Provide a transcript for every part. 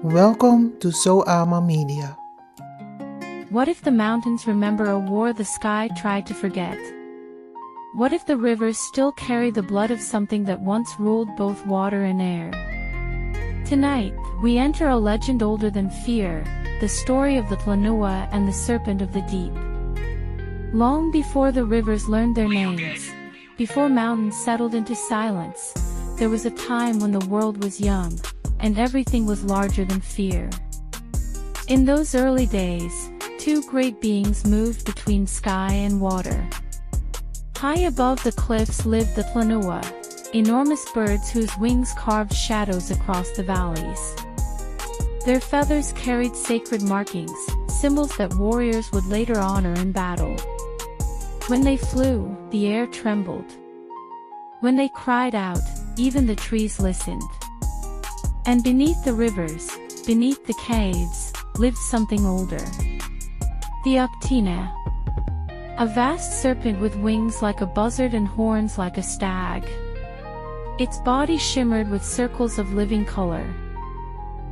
Welcome to Soama Media. What if the mountains remember a war the sky tried to forget? What if the rivers still carry the blood of something that once ruled both water and air? Tonight, we enter a legend older than fear, the story of the Tlanuhwa and the Serpent of the Deep. Long before the rivers learned their names, before mountains settled into silence, there was a time when the world was young, and everything was larger than fear. In those early days, two great beings moved between sky and water. High above the cliffs lived the Tlanuhwa, enormous birds whose wings carved shadows across the valleys. Their feathers carried sacred markings, symbols that warriors would later honor in battle. When they flew, the air trembled. When they cried out, even the trees listened. And beneath the rivers, beneath the caves, lived something older. The Occult, a vast serpent with wings like a buzzard and horns like a stag. Its body shimmered with circles of living color.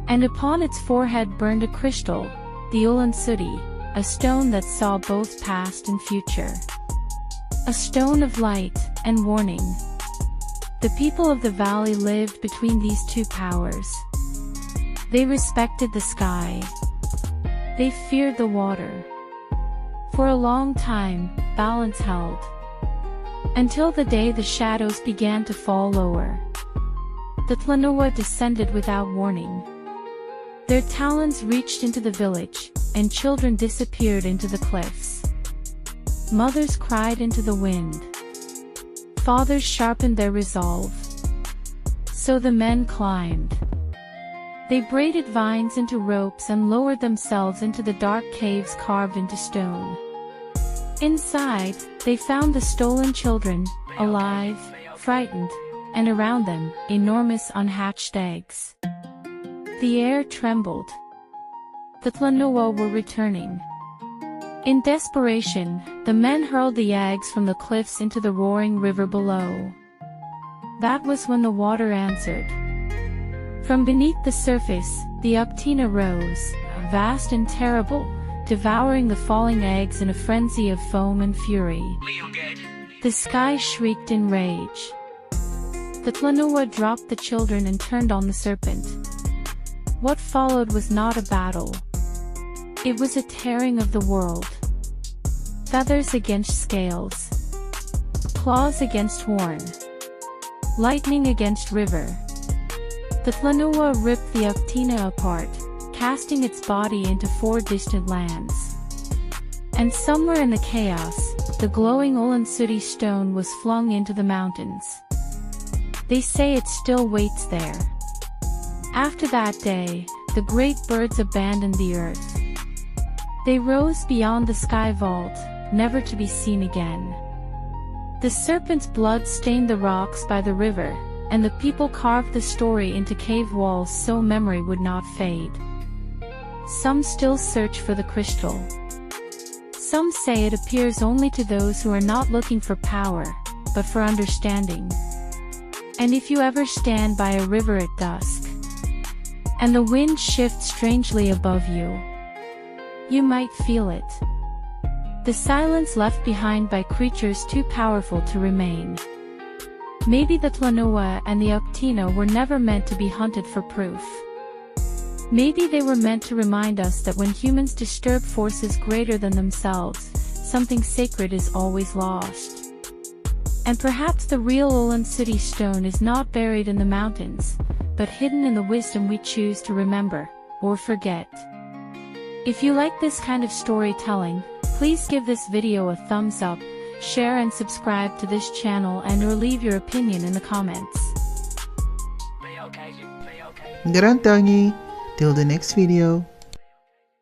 And upon its forehead burned a crystal, the Ulansudi, a stone that saw both past and future. A stone of light and warning. The people of the valley lived between these two powers. They respected the sky. They feared the water. For a long time, balance held. Until the day the shadows began to fall lower. The Tlanuhwa descended without warning. Their talons reached into the village, and children disappeared into the cliffs. Mothers cried into the wind. Fathers sharpened their resolve. So the men climbed. They braided vines into ropes and lowered themselves into the dark caves carved into stone. Inside, they found the stolen children, alive, frightened, and around them, enormous unhatched eggs. The air trembled. The Tlanuhwa were returning. In desperation, the men hurled the eggs from the cliffs into the roaring river below. That was when the water answered. From beneath the surface, the Occult rose, vast and terrible, devouring the falling eggs in a frenzy of foam and fury. The sky shrieked in rage. The Tlanuhwa dropped the children and turned on the serpent. What followed was not a battle. It was a tearing of the world. Feathers against scales. Claws against horn. Lightning against river. The Tlanuhwa ripped the Occult apart, casting its body into 4 distant lands. And somewhere in the chaos, the glowing Ulansudi stone was flung into the mountains. They say it still waits there. After that day, the great birds abandoned the earth. They rose beyond the sky vault, never to be seen again. The serpent's blood stained the rocks by the river, and the people carved the story into cave walls so memory would not fade. Some still search for the crystal. Some say it appears only to those who are not looking for power, but for understanding. And if you ever stand by a river at dusk, and the wind shifts strangely above you, you might feel it. The silence left behind by creatures too powerful to remain. Maybe the Tlanuhwa and the Occult were never meant to be hunted for proof. Maybe they were meant to remind us that when humans disturb forces greater than themselves, something sacred is always lost. And perhaps the real Ulansudi stone is not buried in the mountains, but hidden in the wisdom we choose to remember, or forget. If you like this kind of storytelling, please give this video a thumbs up, share and subscribe to this channel or leave your opinion in the comments. Garantangi, till the next video.